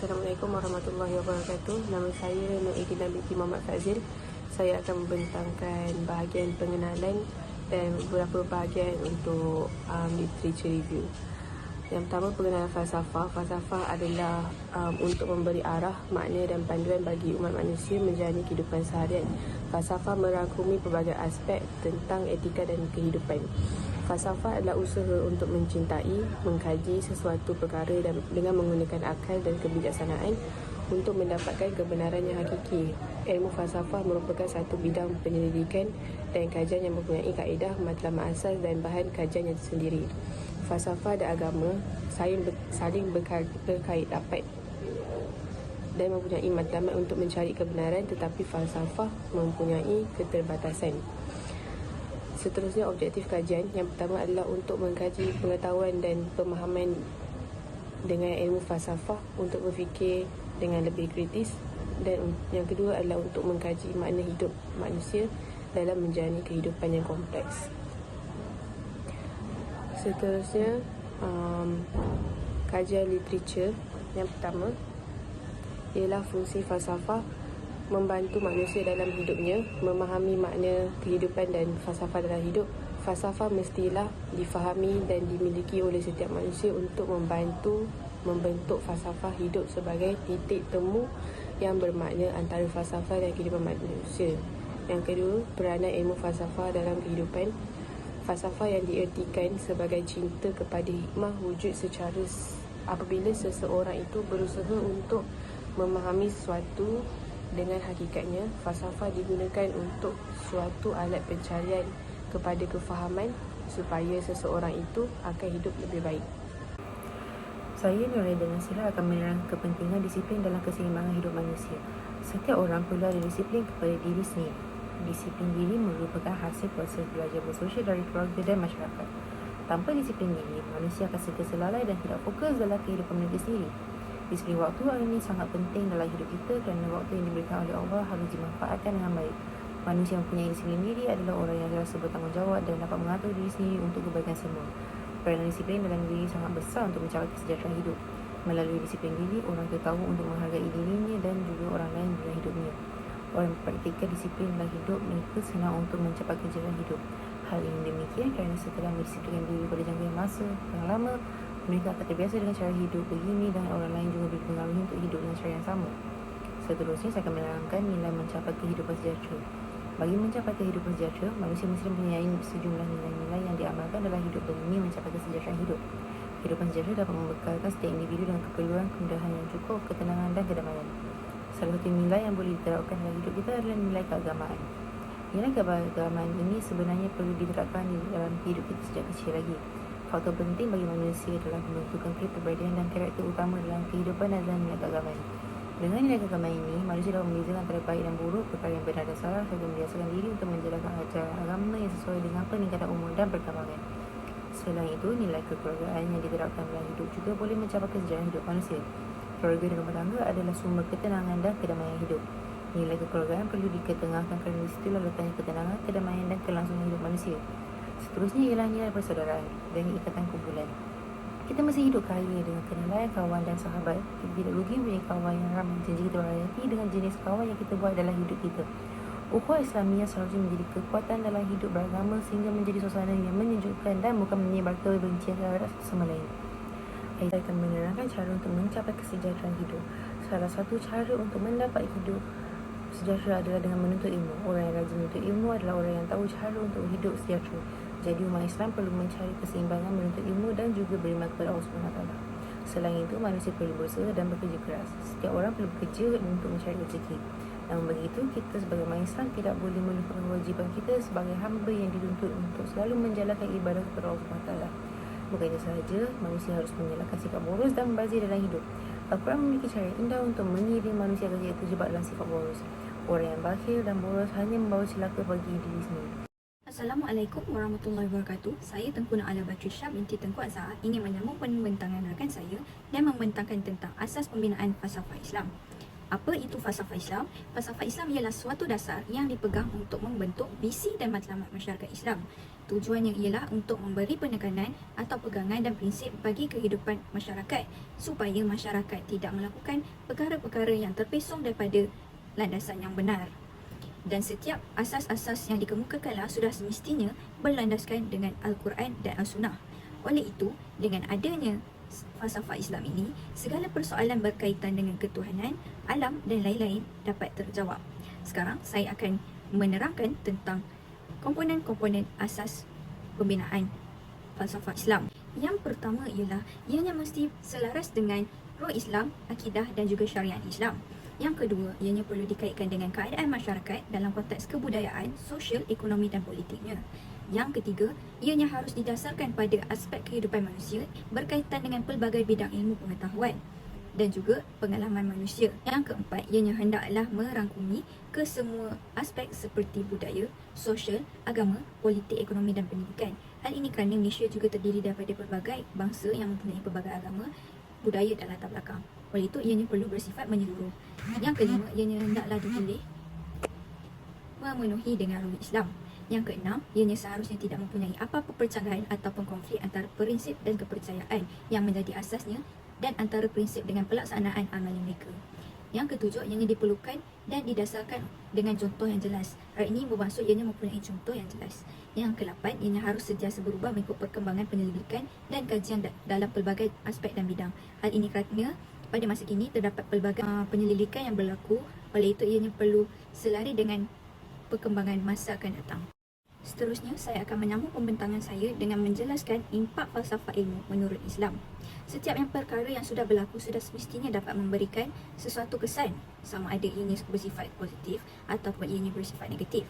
Assalamualaikum warahmatullahi wabarakatuh. Nama saya Nur Edina binti Muhammad Fazil. Saya akan membentangkan bahagian pengenalan dan beberapa bahagian untuk literature review. Yang pertama, pengenalan falsafah. Falsafah adalah untuk memberi arah, makna dan panduan bagi umat manusia menjalani kehidupan seharian. Falsafah merangkumi pelbagai aspek tentang etika dan kehidupan. Falsafah adalah usaha untuk mencintai, mengkaji sesuatu perkara dan dengan menggunakan akal dan kebijaksanaan untuk mendapatkan kebenaran yang hakiki. Ilmu falsafah merupakan satu bidang penyelidikan dan kajian yang mempunyai kaedah, matlamat asas dan bahan kajian yang tersendiri. Falsafah dan agama saling berkait rapat dan mempunyai matlamat untuk mencari kebenaran, tetapi falsafah mempunyai keterbatasan. Seterusnya, objektif kajian. Yang pertama adalah untuk mengkaji pengetahuan dan pemahaman dengan ilmu falsafah untuk berfikir dengan lebih kritis, dan yang kedua adalah untuk mengkaji makna hidup manusia dalam menjalani kehidupan yang kompleks. Seterusnya, kajian literature. Yang pertama ialah fungsi falsafah membantu manusia dalam hidupnya, memahami makna kehidupan dan falsafah dalam hidup. Falsafah mestilah difahami dan dimiliki oleh setiap manusia untuk membantu membentuk falsafah hidup sebagai titik temu yang bermakna antara falsafah dan kehidupan manusia. Yang kedua, peranan ilmu falsafah dalam kehidupan. Falsafah yang diertikan sebagai cinta kepada hikmah wujud secara apabila seseorang itu berusaha untuk memahami sesuatu dengan hakikatnya. Falsafah digunakan untuk suatu alat pencarian kepada kefahaman supaya seseorang itu akan hidup lebih baik. Saya Nur Edina akan menerangkan kepentingan disiplin dalam keseimbangan hidup manusia. Setiap orang perlu ada disiplin kepada diri sendiri. Disiplin diri merupakan hasil proses belajar bersosial dari keluarga dan masyarakat. Tanpa disiplin diri, manusia akan sentiasa lalai dan tidak fokus dalam kehidupan mereka sendiri. Disiplin waktu ini sangat penting dalam hidup kita kerana waktu yang diberikan oleh Allah harus dimanfaatkan dengan baik. Manusia yang mempunyai disiplin diri adalah orang yang rasa bertanggungjawab dan dapat mengatur diri sendiri untuk kebaikan semua. Peranan disiplin dalam diri sangat besar untuk mencapai kesejahteraan hidup. Melalui disiplin diri, orang tahu untuk menghargai dirinya dan juga orang lain dalam hidupnya. Orang mempraktikkan disiplin dalam hidup, mereka senang untuk mencapai kejayaan hidup. Hal ini demikian kerana setelah mendisiplinkan diri pada jangka masa yang lama, mereka akan terbiasa dengan cara hidup begini dan orang lain juga dipengaruhi untuk hidup dengan cara yang sama. Seterusnya, saya akan menerangkan nilai mencapai kehidupan sejahtera. Bagi mencapai kehidupan sejahtera, manusia mesti mempunyai sejumlah nilai-nilai yang diamalkan dalam hidup demi mencapai kesejahteraan hidup. Kehidupan sejahtera dapat membekalkan setiap individu dengan keperluan kemudahan yang cukup, ketenangan dan kedamaian. Salah satu nilai yang boleh diterapkan dalam hidup kita adalah nilai keagamaan. Nilai keagamaan ini sebenarnya perlu diterapkan dalam hidup kita sejak kecil lagi. Faktor penting bagi manusia adalah membentukkan kepribadian dan karakter utama dalam kehidupan adalah nilai keagamaan. Dengan nilai keagamaan ini, manusia dapat membezakan antara baik dan buruk, perkara yang benar dan salah, serta membiasakan diri untuk menjalankan ajaran agama yang sesuai dengan peningkatan umur dan perkembangan. Selain itu, nilai kekeluargaan yang diterapkan dalam hidup juga boleh mencapai kesejahteraan hidup manusia. Keluarga dan rumah tangga adalah sumber ketenangan dan kedamaian hidup. Nilai kekeluargaan perlu diketengahkan kerana di situlah letaknya ketenangan, kedamaian dan kelangsungan hidup manusia. Seterusnya ialah nilai persaudaraan dan ikatan kumpulan. Kita mesti hidup kaya dengan kenalan kawan dan sahabat. Kita tidak rugi mempunyai kawan yang ramai. Janji kita berhati dengan jenis kawan yang kita buat dalam hidup kita. Ukhuwah Islamiah seharusnya menjadi kekuatan dalam hidup beragama sehingga menjadi suasana yang menyejukkan dan bukan menyebar kebencian terhadap satu sama lain. Saya akan menerangkan cara untuk mencapai kesejahteraan hidup. Salah satu cara untuk mendapat hidup sejahtera adalah dengan menuntut ilmu. Orang yang rajin menuntut ilmu adalah orang yang tahu cara untuk hidup sejahtera. Jadi umat Islam perlu mencari keseimbangan menuntut ilmu dan juga beriman kepada Allah SWT. Selain itu, manusia perlu berusaha dan bekerja keras. Setiap orang perlu bekerja untuk mencari rezeki. Namun begitu, kita sebagai umat Islam tidak boleh melupakan kewajipan kita sebagai hamba yang dituntut untuk selalu menjalankan ibadah kepada Allah SWT. Bukan itu sahaja, manusia harus mengelakkan sikap boros dan membazir dalam hidup. Al-Quran memiliki cara yang indah untuk mengiring manusia agar tidak terjebak dalam sifat boros. Orang yang bakhil dan boros hanya membawa celaka bagi diri sendiri. Assalamualaikum warahmatullahi wabarakatuh. Saya Tengku Na'ala Batrisha binti Tengku Azhar ingin menyambung pembentangan rakan saya dan membentangkan tentang asas pembinaan falsafah Islam. Apa itu falsafah Islam? Falsafah Islam ialah suatu dasar yang dipegang untuk membentuk visi dan matlamat masyarakat Islam. Tujuannya ialah untuk memberi penekanan atau pegangan dan prinsip bagi kehidupan masyarakat supaya masyarakat tidak melakukan perkara-perkara yang terpesong daripada landasan yang benar. Dan setiap asas-asas yang dikemukakanlah sudah semestinya berlandaskan dengan Al-Quran dan As-Sunnah. Oleh itu, dengan adanya falsafah Islam ini, segala persoalan berkaitan dengan ketuhanan, alam dan lain-lain dapat terjawab. Sekarang saya akan menerangkan tentang komponen-komponen asas pembinaan falsafah Islam. Yang pertama ialah ianya mesti selaras dengan roh Islam, akidah dan juga syariat Islam. Yang kedua, ianya perlu dikaitkan dengan keadaan masyarakat dalam konteks kebudayaan, sosial, ekonomi dan politiknya. Yang ketiga, ianya harus didasarkan pada aspek kehidupan manusia berkaitan dengan pelbagai bidang ilmu pengetahuan dan juga pengalaman manusia. Yang keempat, ianya hendaklah merangkumi ke semua aspek seperti budaya, sosial, agama, politik, ekonomi dan pendidikan. Hal ini kerana Malaysia juga terdiri daripada pelbagai bangsa yang mempunyai pelbagai agama, budaya dan latar belakang. Oleh itu, ianya perlu bersifat menyeluruh. Yang kelima, ianya hendaklah dipilih memenuhi dengan ruh Islam. Yang keenam, ianya seharusnya tidak mempunyai apa-apa percanggahan ataupun konflik antara prinsip dan kepercayaan yang menjadi asasnya dan antara prinsip dengan pelaksanaan amalan mereka. Yang ketujuh, ianya diperlukan dan didasarkan dengan contoh yang jelas. Hal ini bermaksud ianya mempunyai contoh yang jelas. Yang kelapan, ianya harus sentiasa berubah mengikut perkembangan penyelidikan dan kajian dalam pelbagai aspek dan bidang. Hal ini kerana pada masa kini terdapat pelbagai penyelidikan yang berlaku, oleh itu ianya perlu selari dengan perkembangan masa akan datang. Seterusnya, saya akan menyambung pembentangan saya dengan menjelaskan impak falsafah ilmu menurut Islam. Setiap yang perkara yang sudah berlaku sudah semestinya dapat memberikan sesuatu kesan, sama ada ianya bersifat positif ataupun ianya bersifat negatif.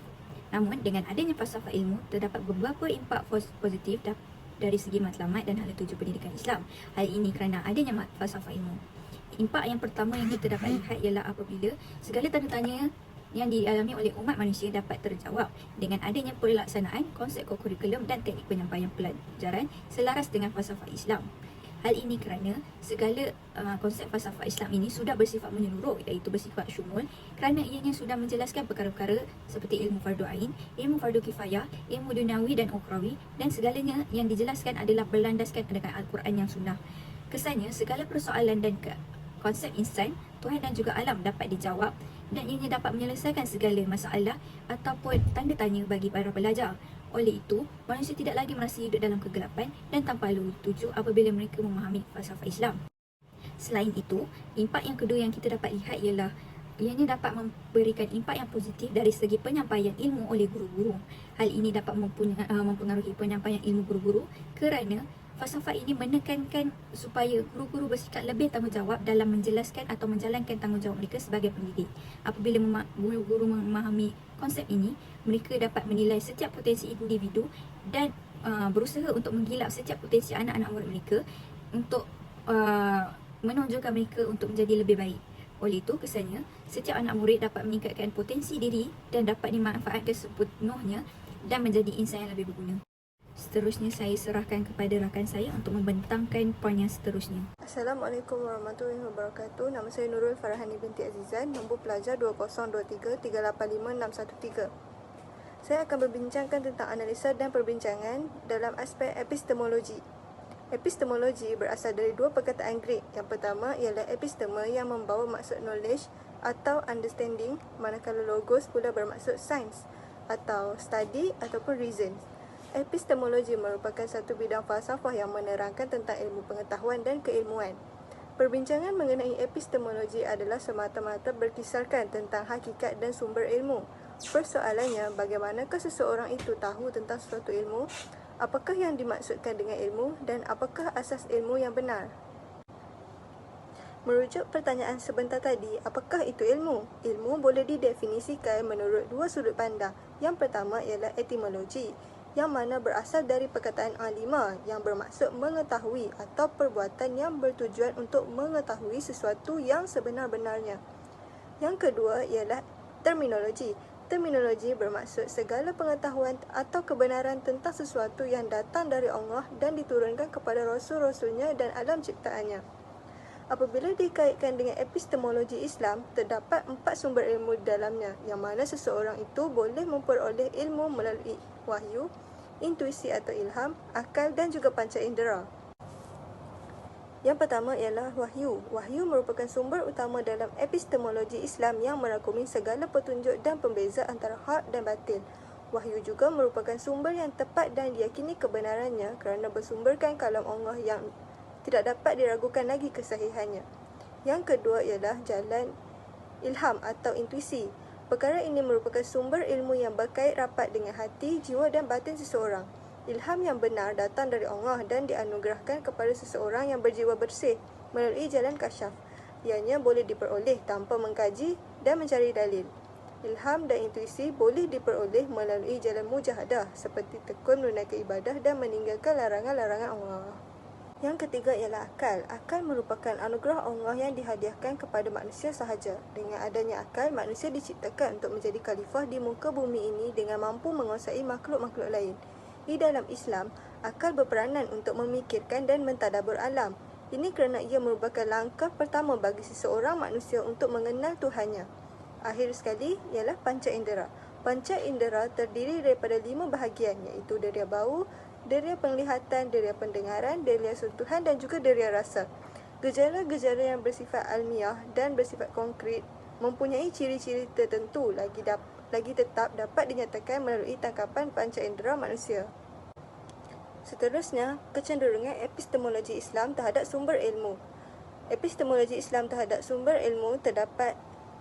Namun, dengan adanya falsafah ilmu, terdapat beberapa impak positif dari segi matlamat dan hala tuju pendidikan Islam. Hal ini kerana adanya falsafah ilmu. Impak yang pertama yang kita dapat lihat ialah apabila segala tanda tanya yang dialami oleh umat manusia dapat terjawab dengan adanya pelaksanaan konsep kurikulum dan teknik penyampaian pelajaran selaras dengan falsafah Islam. Hal ini kerana segala konsep falsafah Islam ini sudah bersifat menyeluruh, iaitu bersifat syumul, kerana ianya sudah menjelaskan perkara-perkara seperti ilmu fardu ain, ilmu fardu kifayah, ilmu duniawi dan ukhrawi, dan segalanya yang dijelaskan adalah berlandaskan dengan Al-Quran yang sunnah. Kesannya, segala persoalan dan konsep insan, Tuhan dan juga alam dapat dijawab dan ianya dapat menyelesaikan segala masalah ataupun tanda tanya bagi para pelajar. Oleh itu, manusia tidak lagi merasa hidup dalam kegelapan dan tanpa lalu tuju apabila mereka memahami falsafah Islam. Selain itu, impak yang kedua yang kita dapat lihat ialah ianya dapat memberikan impak yang positif dari segi penyampaian ilmu oleh guru-guru. Hal ini dapat mempengaruhi penyampaian ilmu guru-guru kerana falsafah ini menekankan supaya guru-guru bersikap lebih tanggungjawab dalam menjelaskan atau menjalankan tanggungjawab mereka sebagai pendidik. Apabila guru-guru memahami konsep ini, mereka dapat menilai setiap potensi individu dan berusaha untuk menggilap setiap potensi anak-anak murid mereka untuk menonjolkan mereka untuk menjadi lebih baik. Oleh itu, kesannya, setiap anak murid dapat meningkatkan potensi diri dan dapat dimanfaatkan sepenuhnya dan menjadi insan yang lebih berguna. Seterusnya saya serahkan kepada rakan saya untuk membentangkan poin yang seterusnya. Assalamualaikum warahmatullahi wabarakatuh. Nama saya Nurul Farahani binti Azizan, nombor pelajar 20233851613. Saya akan berbincangkan tentang analisa dan perbincangan dalam aspek epistemologi. Epistemologi berasal dari dua perkataan Greek. Yang pertama ialah episteme yang membawa maksud knowledge atau understanding, manakala logos pula bermaksud science atau study ataupun reason. Epistemologi merupakan satu bidang falsafah yang menerangkan tentang ilmu pengetahuan dan keilmuan. Perbincangan mengenai epistemologi adalah semata-mata berkisarkan tentang hakikat dan sumber ilmu. Persoalannya, bagaimanakah seseorang itu tahu tentang suatu ilmu? Apakah yang dimaksudkan dengan ilmu dan apakah asas ilmu yang benar? Merujuk pertanyaan sebentar tadi, apakah itu ilmu? Ilmu boleh didefinisikan menurut dua sudut pandang. Yang pertama ialah etimologi, yang mana berasal dari perkataan alima yang bermaksud mengetahui atau perbuatan yang bertujuan untuk mengetahui sesuatu yang sebenar-benarnya. Yang kedua ialah terminologi. Terminologi bermaksud segala pengetahuan atau kebenaran tentang sesuatu yang datang dari Allah dan diturunkan kepada Rasul-Rasulnya dan alam ciptaannya. Apabila dikaitkan dengan epistemologi Islam, terdapat 4 sumber ilmu di dalamnya, yang mana seseorang itu boleh memperoleh ilmu melalui wahyu, intuisi atau ilham, akal dan juga panca indera. Yang pertama ialah wahyu. Wahyu merupakan sumber utama dalam epistemologi Islam yang merangkumi segala petunjuk dan pembeza antara hak dan batil. Wahyu juga merupakan sumber yang tepat dan diyakini kebenarannya kerana bersumberkan kalam Allah yang tidak dapat diragukan lagi kesahihannya. Yang kedua ialah jalan ilham atau intuisi. Perkara ini merupakan sumber ilmu yang berkait rapat dengan hati, jiwa dan batin seseorang. Ilham yang benar datang dari Allah dan dianugerahkan kepada seseorang yang berjiwa bersih melalui jalan kasyaf. Ianya boleh diperoleh tanpa mengkaji dan mencari dalil. Ilham dan intuisi boleh diperoleh melalui jalan mujahadah seperti tekun menunaikan ibadah dan meninggalkan larangan-larangan Allah. Yang ketiga ialah akal. Akal merupakan anugerah Allah yang dihadiahkan kepada manusia sahaja. Dengan adanya akal, manusia diciptakan untuk menjadi khalifah di muka bumi ini dengan mampu menguasai makhluk-makhluk lain. Di dalam Islam, akal berperanan untuk memikirkan dan mentadabbur alam. Ini kerana ia merupakan langkah pertama bagi seseorang manusia untuk mengenal Tuhannya. Akhir sekali ialah panca indera. Panca indera terdiri daripada 5 bahagian, iaitu deria bau, deria penglihatan, deria pendengaran, deria sentuhan dan juga deria rasa. Gejala-gejala yang bersifat almiah dan bersifat konkret mempunyai ciri-ciri tertentu lagi tetap dapat dinyatakan melalui tangkapan panca indera manusia. Seterusnya, kecenderungan epistemologi Islam terhadap sumber ilmu. Epistemologi Islam terhadap sumber ilmu terdapat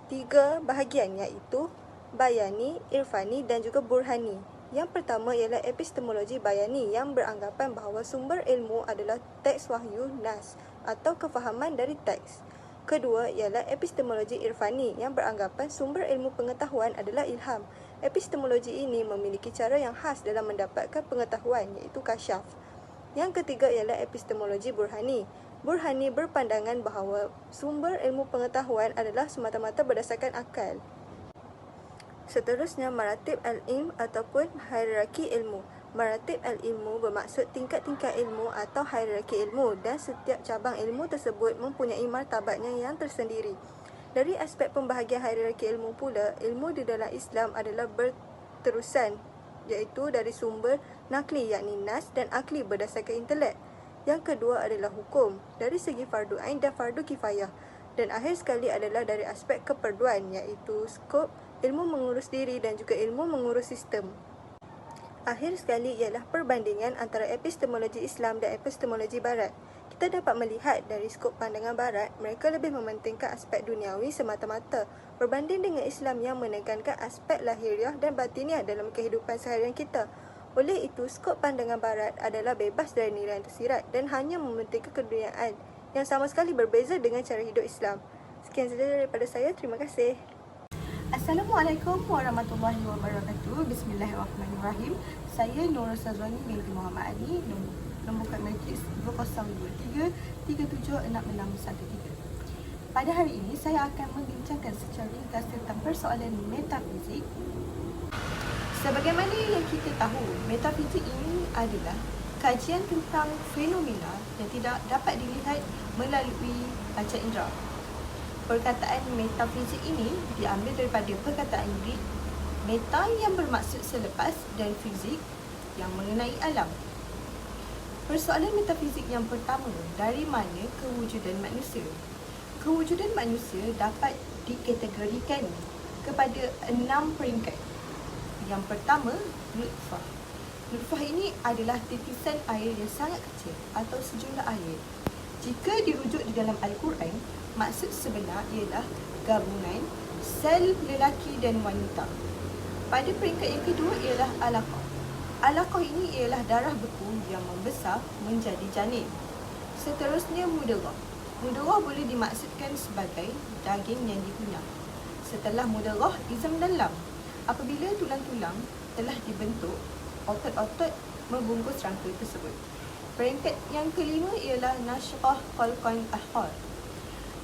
3 bahagian, iaitu bayani, irfani dan juga burhani. Yang pertama ialah epistemologi bayani yang beranggapan bahawa sumber ilmu adalah teks wahyu, nas atau kefahaman dari teks. Kedua ialah epistemologi irfani yang beranggapan sumber ilmu pengetahuan adalah ilham. Epistemologi ini memiliki cara yang khas dalam mendapatkan pengetahuan, iaitu kasyaf. Yang ketiga ialah epistemologi burhani. Burhani berpandangan bahawa sumber ilmu pengetahuan adalah semata-mata berdasarkan akal. Seterusnya, maratib al-ilm ataupun hierarki ilmu. Maratib al-ilmu bermaksud tingkat-tingkat ilmu atau hierarki ilmu dan setiap cabang ilmu tersebut mempunyai martabatnya yang tersendiri. Dari aspek pembahagian hierarki ilmu pula, ilmu di dalam Islam adalah berterusan, iaitu dari sumber nakli yakni nas dan akli berdasarkan intelek. Yang kedua adalah hukum dari segi fardu ain dan fardu kifayah. Dan akhir sekali adalah dari aspek keperluan, iaitu skop ilmu mengurus diri dan juga ilmu mengurus sistem. Akhir sekali ialah perbandingan antara epistemologi Islam dan epistemologi Barat. Kita dapat melihat dari skop pandangan Barat, mereka lebih mementingkan aspek duniawi semata-mata berbanding dengan Islam yang menekankan aspek lahiriah dan batiniah dalam kehidupan seharian kita. Oleh itu, skop pandangan Barat adalah bebas dari nilai yang tersirat dan hanya mementingkan keduniaan yang sama sekali berbeza dengan cara hidup Islam. Sekian sahaja daripada saya. Terima kasih. Assalamualaikum warahmatullahi wabarakatuh. Bismillahirrahmanirrahim. Saya Nurul Sazwani binti Muhammad Ali, nombor kad matriks 2023-376613. Pada hari ini saya akan membincangkan secara ringkas tentang persoalan metafizik. Sebagaimana yang kita tahu, metafizik ini adalah kajian tentang fenomena yang tidak dapat dilihat melalui panca indera. Perkataan metafizik ini diambil daripada perkataan Greek meta yang bermaksud selepas dan fizik yang mengenai alam. Persoalan metafizik yang pertama, dari mana kewujudan manusia? Kewujudan manusia dapat dikategorikan kepada 6 peringkat. Yang pertama, nutfah. Nutfah ini adalah titisan air yang sangat kecil atau sejumlah air. Jika dirujuk di dalam Al-Quran, maksud sebenar ialah gabungan sel lelaki dan wanita. Pada peringkat yang kedua ialah alaqah. Alaqah ini ialah darah beku yang membesar menjadi janin. Seterusnya mudghah. Mudghah boleh dimaksudkan sebagai daging yang dikunyah. Setelah mudghah, izam dan lam. Apabila tulang-tulang telah dibentuk, otot-otot membungkus rangka tersebut. Peringkat yang kelima ialah nashrah khalqan ahar.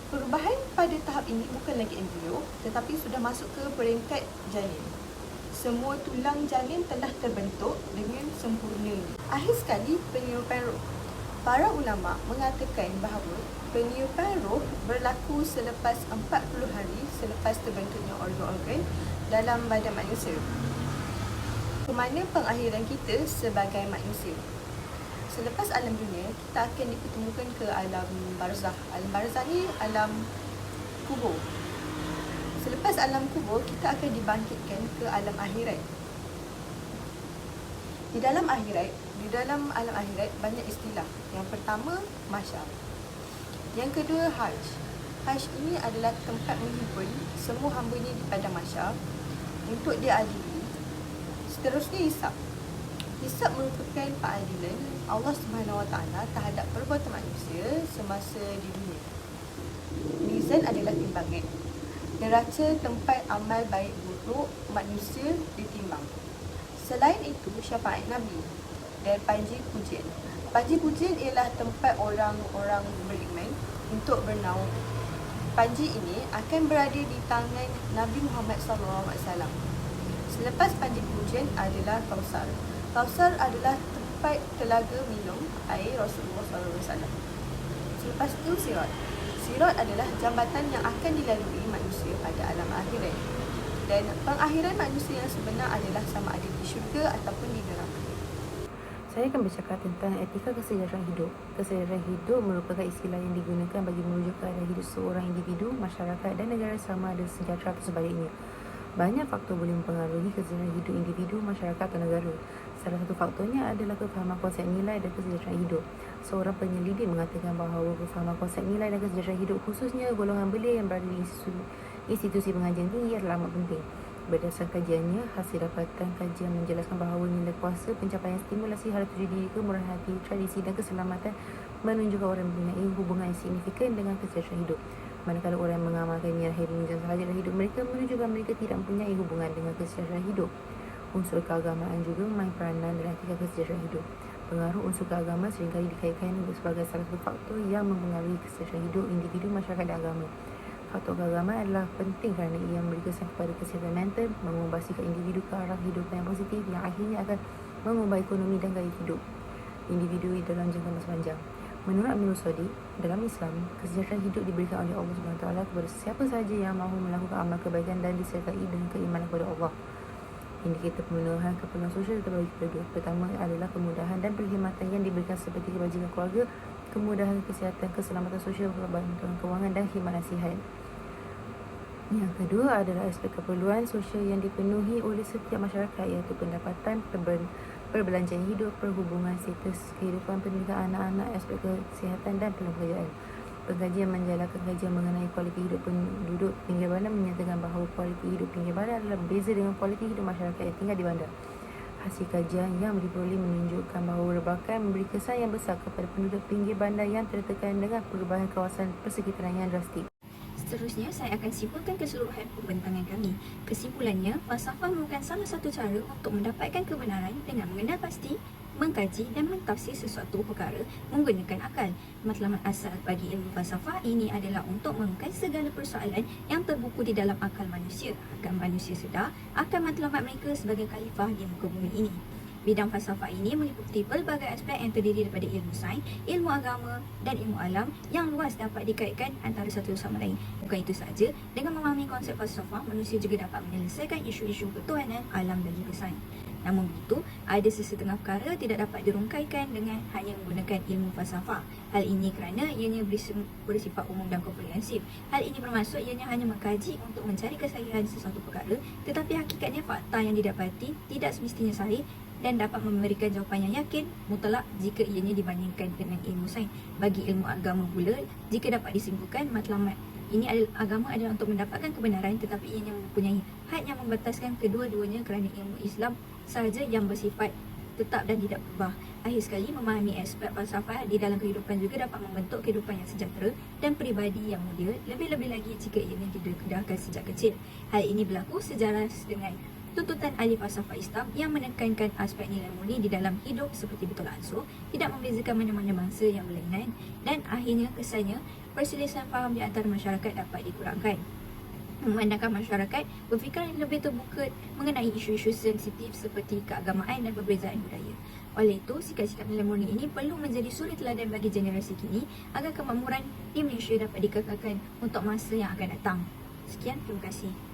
Perubahan pada tahap ini bukan lagi embrio tetapi sudah masuk ke peringkat janin. Semua tulang janin telah terbentuk dengan sempurna. Akhir sekali, penghirupan roh. Para ulama mengatakan bahawa peniupan roh berlaku selepas 40 hari selepas terbentuknya organ-organ dalam badan manusia. Ke mana pengakhiran kita sebagai manusia? Selepas alam dunia, kita akan dipertemukan ke alam barzah. Alam barzah ni alam kubur. Selepas alam kubur, kita akan dibangkitkan ke alam akhirat. Di dalam alam akhirat banyak istilah. Yang pertama, mahsyar. Yang kedua, hajj. Hajj ini adalah tempat menghibur semua hamba-Nya di padang mahsyar untuk diadili. Seterusnya, hisab. Hisab merupakan peradilan Allah Subhanahu Wa Taala terhadap perbuatan manusia semasa di dunia. Mizan adalah timbangan. Neraca tempat amal baik buruk manusia ditimbang. Selain itu, syafaat Nabi dan panji pujian. Panji pujian ialah tempat orang-orang beriman untuk bernaung. Panji ini akan berada di tangan Nabi Muhammad SAW. Selepas panji pujian adalah Kausar. Kausar adalah tempat telaga minum air Rasulullah SAW. Selepas itu, Sirat. Sirat adalah jambatan yang akan dilalui manusia pada alam akhirat. Dan pengakhiran manusia yang sebenar adalah sama ada di syurga ataupun di neraka. Saya akan bercakap tentang etika kesejahteraan hidup. Kesejahteraan hidup merupakan istilah yang digunakan bagi merujuk keadaan hidup seorang individu, masyarakat dan negara sama ada sejahtera atau sebaliknya. Banyak faktor boleh mempengaruhi kesejahteraan hidup individu, masyarakat atau negara. Salah satu faktornya adalah kefahaman konsep nilai dan kesejahteraan hidup. Seorang penyelidik mengatakan bahawa kefahaman konsep nilai dan kesejahteraan hidup, khususnya golongan belia yang berada di institusi pengajian tinggi adalah amat penting. Berdasarkan kajiannya, hasil dapatan kajian menjelaskan bahawa nilai kuasa, pencapaian stimulasi harta tuju diri, kemurahan hati, tradisi dan keselamatan menunjukkan orang mempunyai hubungan yang signifikan dengan kesejahteraan hidup. Manakala orang mengamalkan niat hedonis dan sahaja dalam hidup mereka menunjukkan mereka tidak mempunyai hubungan dengan kesejahteraan hidup. Unsur keagamaan juga memain peranan dalam etika kesejahteraan hidup. Pengaruh unsur keagamaan seringkali dikaitkan sebagai salah satu faktor yang mempengaruhi kesejahteraan hidup individu, masyarakat dan agama. Faktor keagamaan adalah penting kerana ia memberi kesan kepada kesihatan mental, mengubah sikap individu ke arah kehidupan yang positif yang akhirnya akan mengubah ekonomi dan gaya hidup individu dalam jangka masa panjang. Menurut Amirul Sadiq, dalam Islam, kesejahteraan hidup diberikan oleh Allah SWT kepada siapa sahaja yang mahu melakukan amal kebaikan dan disertai dengan keimanan kepada Allah. Indikator pemenuhan keperluan sosial terbagi kedua. Pertama adalah kemudahan dan perkhidmatan yang diberikan seperti kebajikan keluarga, kemudahan kesihatan, keselamatan sosial, bantuan kewangan dan khidmat nasihat. Yang kedua adalah aspek keperluan sosial yang dipenuhi oleh setiap masyarakat, iaitu pendapatan, perbelanjaan hidup, perhubungan, status kehidupan, pendidikan anak-anak, aspek kesihatan dan peluang pekerjaan. Pengkajian menjalankan kajian mengenai kualiti hidup penduduk pinggir bandar menyatakan bahawa kualiti hidup pinggir bandar adalah berbeza dengan kualiti hidup masyarakat yang tinggal di bandar. Hasil kajian yang diperoleh menunjukkan bahawa perbakan memberi kesan yang besar kepada penduduk pinggir bandar yang tertekan dengan perubahan kawasan persekitaran yang drastik. Seterusnya, saya akan simpulkan keseluruhan pembentangan kami. Kesimpulannya, falsafah merupakan salah satu cara untuk mendapatkan kebenaran dengan mengenal pasti, mengkaji dan mentafsir sesuatu perkara menggunakan akal. Matlamat asal bagi ilmu falsafah ini adalah untuk mengungkap segala persoalan yang terbuku di dalam akal manusia agar manusia sedar akan matlamat mereka sebagai khalifah di muka bumi ini. Bidang falsafah ini meliputi pelbagai aspek yang terdiri daripada ilmu sains, ilmu agama dan ilmu alam yang luas dapat dikaitkan antara satu sama lain. Bukan itu sahaja, dengan memahami konsep falsafah, manusia juga dapat menyelesaikan isu-isu ketuhanan, alam dan juga sains. Namun begitu, ada sesetengah perkara tidak dapat dirungkaikan dengan hanya menggunakan ilmu falsafah. Hal ini kerana ianya bersifat umum dan komprehensif. Hal ini bermaksud ianya hanya mengkaji untuk mencari kesahihan sesuatu perkara, tetapi hakikatnya fakta yang didapati tidak semestinya sahih dan dapat memberikan jawapan yang yakin mutlak jika ianya dibandingkan dengan ilmu sains. Bagi ilmu agama pula, jika dapat disimpulkan matlamat ini adalah agama adalah untuk mendapatkan kebenaran, tetapi ianya mempunyai had yang membataskan kedua-duanya kerana ilmu Islam sahaja yang bersifat tetap dan tidak berubah. Akhir sekali, memahami aspek falsafah di dalam kehidupan juga dapat membentuk kehidupan yang sejahtera dan peribadi yang mulia, lebih-lebih lagi jika ianya didedarkan sejak kecil. Hal ini berlaku sejaras dengan tuntutan ahli falsafah Islam yang menekankan aspek nilai murni di dalam hidup seperti betul ansur, tidak membezakan mana-mana bangsa yang berlainan dan akhirnya kesannya perselisihan faham di antara masyarakat dapat dikurangkan. memandangkan masyarakat berfikiran lebih terbuka mengenai isu-isu sensitif seperti keagamaan dan perbezaan budaya. Oleh itu, sikap-sikap nilai murni ini perlu menjadi suri teladan bagi generasi kini agar kemakmuran di Malaysia dapat dikekalkan untuk masa yang akan datang. Sekian, terima kasih.